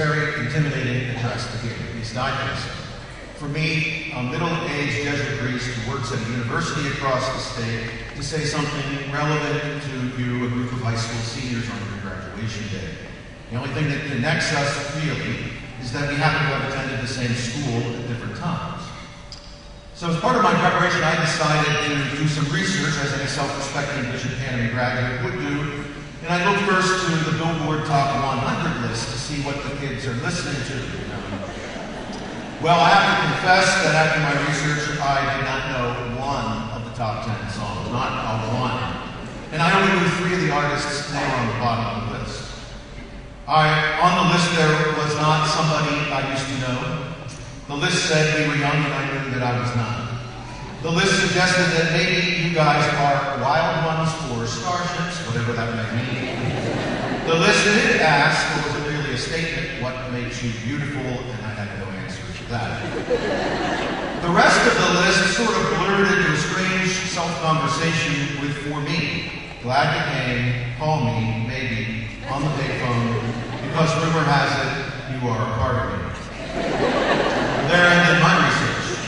very intimidating address to hear, at least I think so. For me, a middle-aged Jesuit priest who works at a university across the state, to say something relevant to you, a group of high school seniors on your graduation day. The only thing that connects us really is that we happen to have attended the same school at different times. So as part of my preparation, I decided to do some research, as any self-respecting Bishop Canevin graduate would do, and I looked first to the Billboard Top 100 list to see what the kids are listening to. Well, I have to confess that after my research, I did not know one of the top 10 songs, not a one. And I only knew 3 of the artists' names on the bottom of the list. On the list there was not somebody I used to know. The list said we were young and I knew that I was not. The list suggested that maybe you guys are wild ones or starships, whatever that may mean. The list did ask, or was it really a statement, what makes you beautiful, and I had no answer to that. The rest of the list sort of blurred into a strange self-conversation with, for me, glad you came, call me, maybe, on the payphone, because rumor has it, you are a part of me. There ended my research.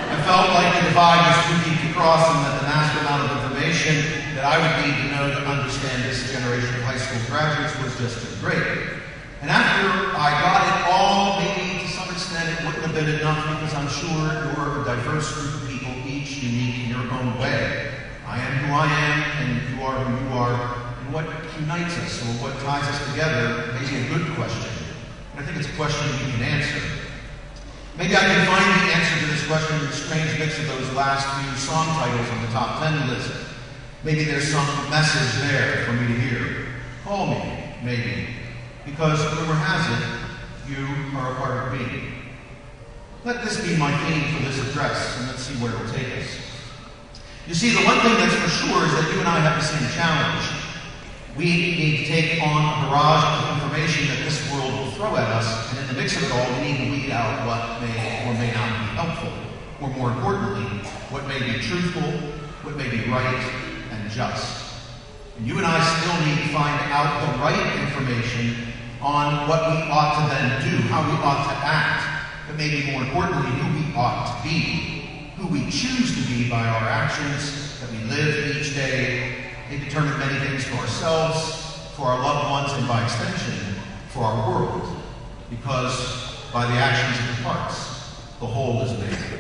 I felt like the divide was too deep to cross and that the vast amount of information that I would need to know to understand this generation of high school graduates was just too great. And after I got it all, maybe to some extent it wouldn't have been enough because I'm sure you're a diverse group of people, each unique in your own way. I am who I am, and you are who you are, and what unites us or what ties us together may be a good question. And I think it's a question you can answer. Maybe I can find the answer to this question in the strange mix of those last few song titles on the top 10 list. Maybe there's some message there for me to hear. Call me, maybe, because rumor has it, you are a part of me. Let this be my theme for this address, and let's see where it will take us. You see, the one thing that's for sure is that you and I have the same challenge. We need to take on a barrage of information that this world will throw at us, and in the mix of it all, we need to weed out what may or may not be helpful, or more importantly, what may be truthful, what may be right and just. And you and I still need to find out the right information on what we ought to then do, how we ought to act, but maybe more importantly, who we ought to be, who we choose to be by our actions that we live each day. They determine many things for ourselves, for our loved ones, and by extension, for our world. Because by the actions of the parts, the whole is made.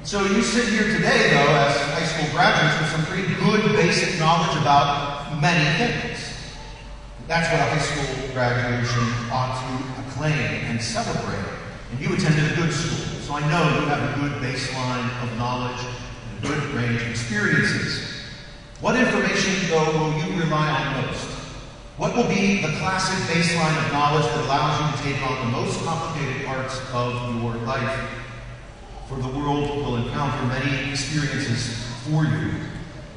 So you sit here today, though, as high school graduates with some pretty good basic knowledge about many things. That's what a high school graduation ought to acclaim and celebrate. And you attended a good school, so I know you have a good baseline of knowledge and a good range of experiences. What information, though, will you rely on most? What will be the classic baseline of knowledge that allows you to take on the most complicated parts of your life? For the world will encounter many experiences for you.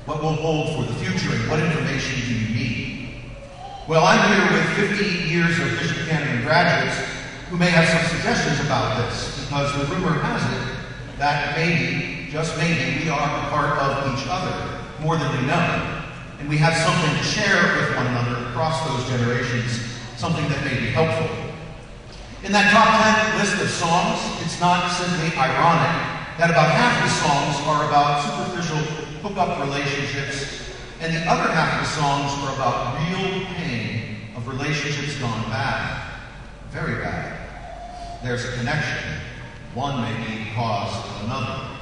What will hold for the future, and what information do you need? Well, I'm here with 50 years of Bishop Canevin graduates who may have some suggestions about this, because the rumor has it that maybe, just maybe, we are a part of each other more than we know. And we have something to share with one another across those generations, something that may be helpful. In that top 10 list of songs, it's not simply ironic that about half the songs are about superficial hookup relationships, and the other half of the songs are about real pain of relationships gone bad, very bad. There's a connection. One may be the cause of another.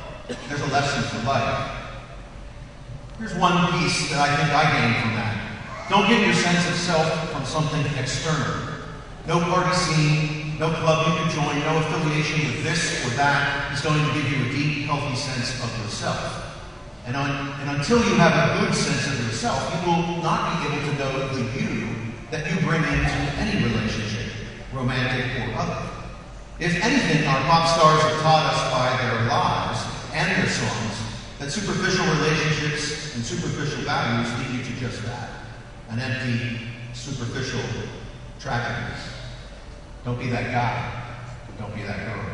There's a lesson for life. Here's one piece that I think I gained from that. Don't get your sense of self from something external. No party scene, no club you can join, no affiliation with this or that is going to give you a deep, healthy sense of yourself. And until you have a good sense of yourself, you will not be able to know the you that you bring into any relationship, romantic or other. If anything, our pop stars have taught us by their lives and their songs that superficial relationships and superficial values lead you to just that, an empty, superficial tragedies. Don't be that guy. Don't be that girl.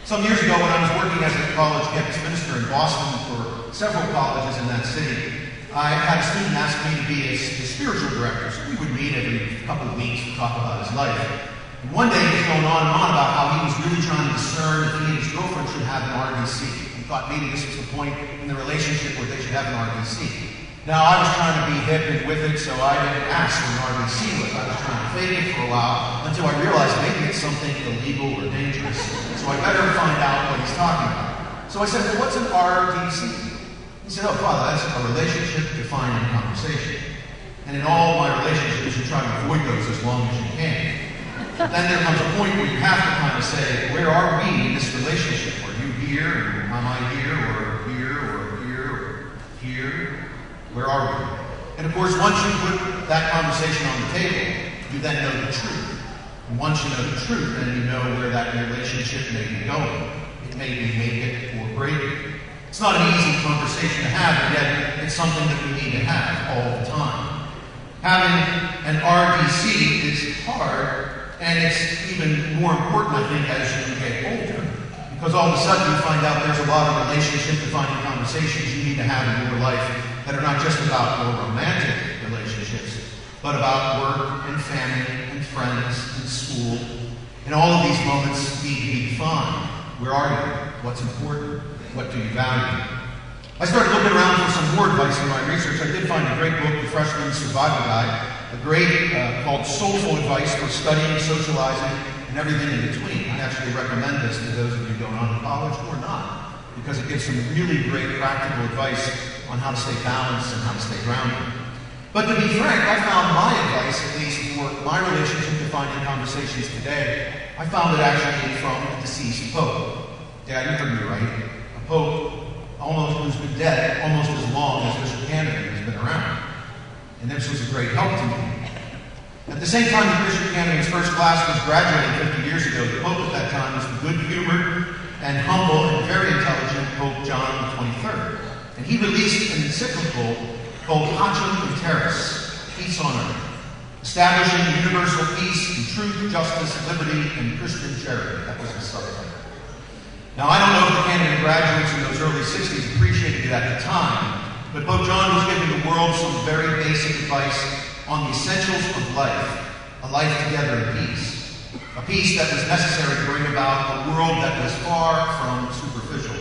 Some years ago, when I was working as a college campus minister in Boston for several colleges in that city, I had a student ask me to be his spiritual director, so we would meet every couple of weeks to talk about his life. And one day he was going on and on about how he was really trying to discern if he and his girlfriend should have an RDC. He thought maybe this was the point in the relationship where they should have an RDC. Now, I was trying to be hip and with it, so I didn't ask what an RDC was. I was trying to fake it for a while until I realized maybe it's something illegal or dangerous. So I better find out what he's talking about. So I said, well, what's an RDC? He said, oh, Father, that's a relationship defined in conversation. And in all my relationships, you try to avoid those as long as you can. But then there comes a point where you have to kind of say, where are we in this relationship? Are you here? Or am I here? Or here? Or here? Or here? Where are we? And of course, once you put that conversation on the table, you then know the truth. And once you know the truth, then you know where that relationship may be going. It may be make it or break it. It's not an easy conversation to have, but yet it's something that we need to have all the time. Having an RDC is hard, and it's even more important, I think, as you get older. Because all of a sudden you find out there's a lot of relationship-defining conversations you need to have in your life that are not just about more romantic relationships, but about work and family and friends and school. And all of these moments need to be defined. Where are you? What's important? What do you value? I started looking around for some more advice in my research. I did find a great book, The Freshman's Survival Guide, a great called Soulful Advice for Studying, Socializing, and Everything in Between. I actually recommend this to those of you going on to college or not, because it gives some really great practical advice on how to stay balanced and how to stay grounded. But to be frank, I found my advice, at least for my relationship-defining conversations today, I found it actually from a deceased pope. Yeah, you heard me right. A pope who's been dead almost as long as Bishop Canevin has been around. And this was a great help to me. At the same time that Bishop Canevin's first class was graduating 50 years ago, the Pope at that time was the good-humored and humble and very intelligent Pope John XXIII. And he released an encyclical called Pacem in Terris, Peace on Earth, establishing universal peace and truth, justice, liberty, and Christian charity. That was the subtitle. Now, I don't know if the Canevin graduates in those early 60s appreciated it at the time, but Pope John was giving the world some very basic advice on the essentials of life, a life together in peace, a peace that was necessary to bring about a world that was far from superficial.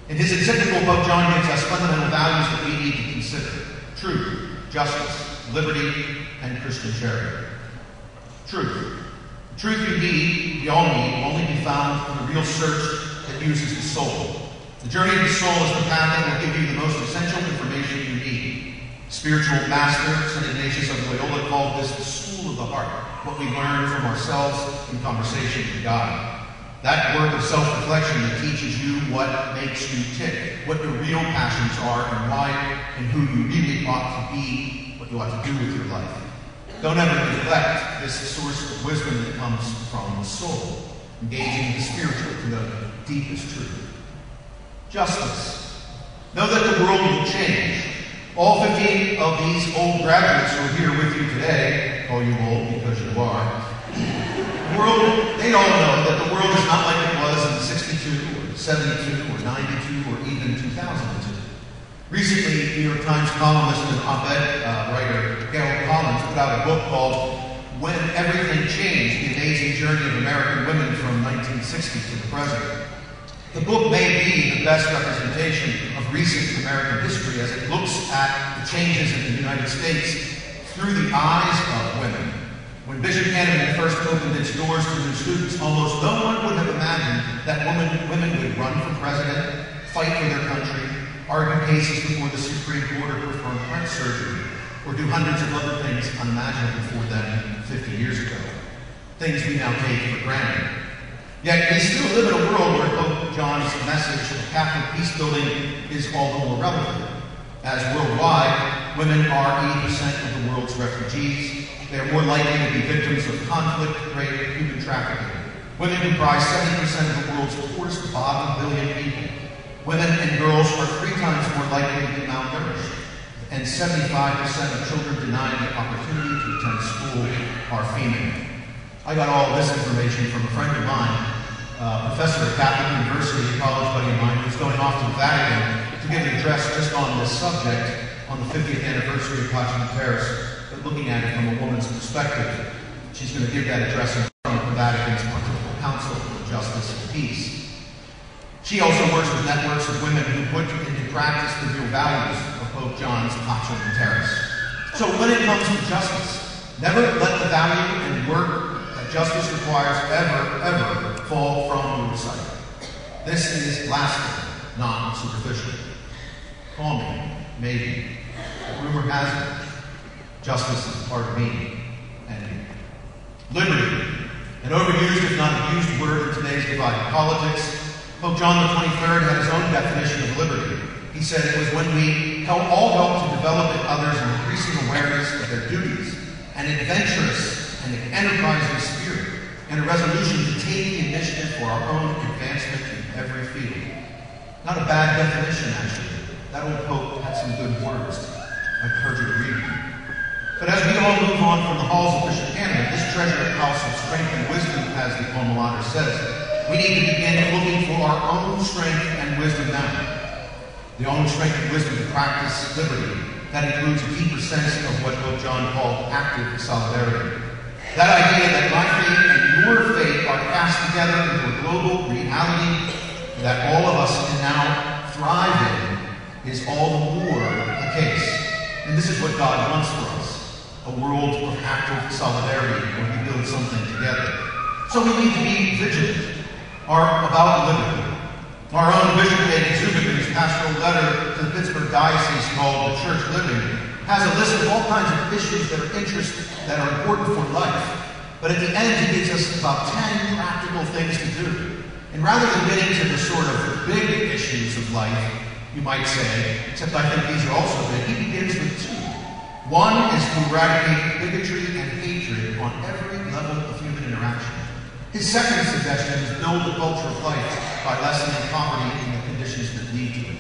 In his encyclical, Pope John gives us fundamental values that we need to consider: truth, justice, liberty, and Christian charity. Truth. The truth we all need, will only be found in the real search that uses the soul. The journey of the soul is the path that will give you the most essential information you need. Spiritual master St. Ignatius of Loyola called this the school of the heart, what we learn from ourselves in conversation with God. That work of self-reflection that teaches you what makes you tick, what your real passions are, and why, and who you really ought to be, what you ought to do with your life. Don't ever neglect this source of wisdom that comes from the soul, engaging the spiritual to know the deepest truth. Justice. Know that the world will change. All 15 of these old graduates who are here with you today, call you old because you are, they all know that the world is not like it was in 62 or 72 or 92 or even 2002. Recently, New York Times columnist and op-ed writer Gail Collins put out a book called When Everything Changed, The Amazing Journey of American Women from 1960 to the Present. The book may be the best representation of recent American history as it looks at the changes in the United States through the eyes of women. When Bishop Canevin first opened its doors to new students, almost no one would have imagined that women would run for president, fight for their country, argue cases before the Supreme Court, or perform heart surgery, or do hundreds of other things unimaginable for them 50 years ago. Things we now take for granted. Yet we still live in a world where Pope John's message of Catholic peace building is all the more relevant. As worldwide, women are 80% of the world's refugees. They are more likely to be victims of conflict, rape, and human trafficking. Women comprise 70% of the world's poorest bottom billion people. Women and girls are 3 times more likely to be malnourished, and 75% of children denied the opportunity to attend school are female. I got all this information from a friend of mine, a professor at Catholic University, a college buddy of mine, who's going off to the Vatican to give an address just on this subject on the 50th anniversary of Parchment Terrace, but looking at it from a woman's perspective. She's going to give that address in front of the Vatican's Pontifical Council for Justice and Peace. She also works with networks of women who put into practice the real values of Pope John's Parchment Terrace. So when it comes to justice, never let the value and work that justice requires ever fall from your sight. This is lasting, not superficial. Call me, maybe. But rumor has it, justice is part of me and you. Liberty, an overused if not abused word in today's divided politics. Pope John XXIII had his own definition of liberty. He said it was when we all help to develop in others an increasing awareness of their duties, an adventurous and enterprising spirit, and a resolution to take the initiative for our own advancement in every field. Not a bad definition, actually. That old Pope had some good words. I encourage you to read them. But as we all move on from the halls of Bishop Canevin, this treasure house of strength and wisdom, as the alma mater says, we need to begin looking for our own strength and wisdom now. The own strength and wisdom to practice liberty. That includes a deeper sense of what Pope John called active solidarity. That idea that my faith and your faith are cast together into a global reality that all of us can now thrive in is all the more the case. And this is what God wants for us. A world of active solidarity where we build something together. So we need to be vigilant about liberty. Our own Bishop Zubik's pastoral letter to the Pittsburgh diocese called The Church Living has a list of all kinds of issues that are important for life. But at the end, he gives us about 10 practical things to do. And rather than getting to the sort of big issues of life, you might say, except I think these are also big, he begins with 2. One is to eradicate bigotry and hatred on every level of human interaction. His second suggestion is build a culture of life by lessening poverty and the conditions that lead to it.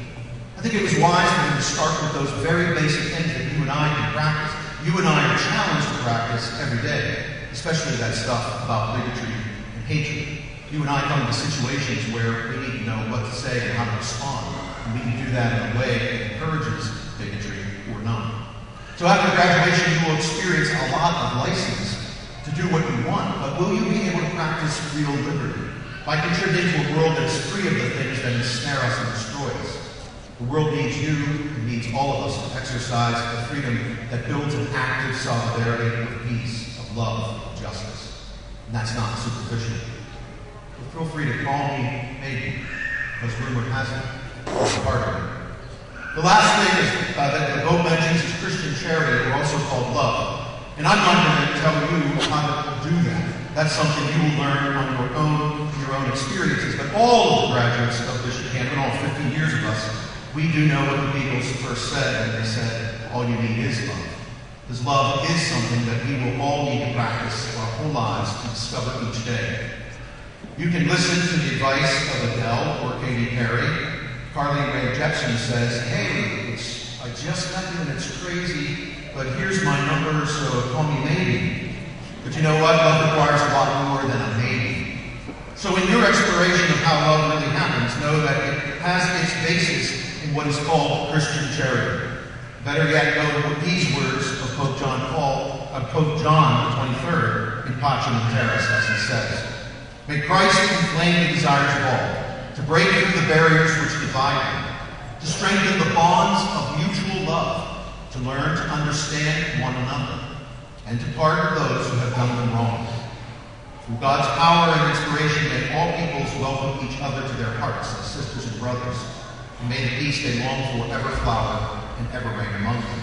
I think it was wise for him to start with those very basic things that you and I can practice. You and I are challenged to practice every day, especially that stuff about bigotry and hatred. You and I come into situations where we need to know what to say and how to respond. And we can do that in a way that encourages bigotry or not. So after graduation, you will experience a lot of license to do what you want, but will you be able to practice real liberty by contributing to a world that is free of the things that ensnare us and destroy us? The world needs you, it needs all of us to exercise the freedom that builds an active solidarity of peace, of love, of justice. And that's not superficial. So feel free to call me, maybe, because rumor has it, it's part of it. The last thing that the Pope mentions is Christian charity, or also called love. And I'm not going to tell you how to do that. That's something you will learn on your own experiences. But all of the graduates of Bishop Canevin, all 15 years of us, we do know what the Beatles first said when they said, all you need is love. Because love is something that we will all need to practice our whole lives to discover each day. You can listen to the advice of Adele or Katy Perry. Carly Rae Jepsen says, hey, I just met you and it's crazy, but here's my number, so call me maybe. But you know what? Love requires a lot more than a maybe. So in your exploration of how love really happens, know that it has its basis in what is called Christian charity. Better yet, know these words of Pope John XXIII in Parchment Terrace, as he says. May Christ inflame the desires of all, to break through the barriers which divide them, to strengthen the bonds of mutual love, to learn to understand one another, and to pardon those who have done them wrong. Through God's power and inspiration, may all peoples welcome each other to their hearts as sisters and brothers, and may the peace they long for ever flower and ever reign among them.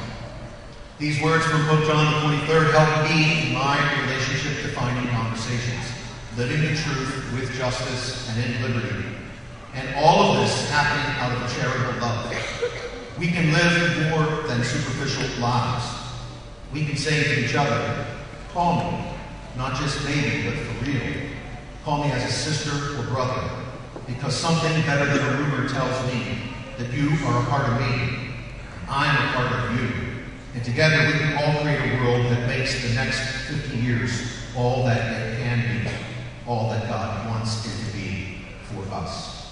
These words from Pope John XXIII help me in my relationship-defining conversations, living the truth with justice and in liberty. And all of this happening out of charitable love. We can live more than superficial lives. We can say to each other, call me, not just maybe, but for real. Call me as a sister or brother, because something better than a rumor tells me that you are a part of me, I am a part of you. And together we can all create a world that makes the next 50 years all that it can be, all that God wants it to be for us.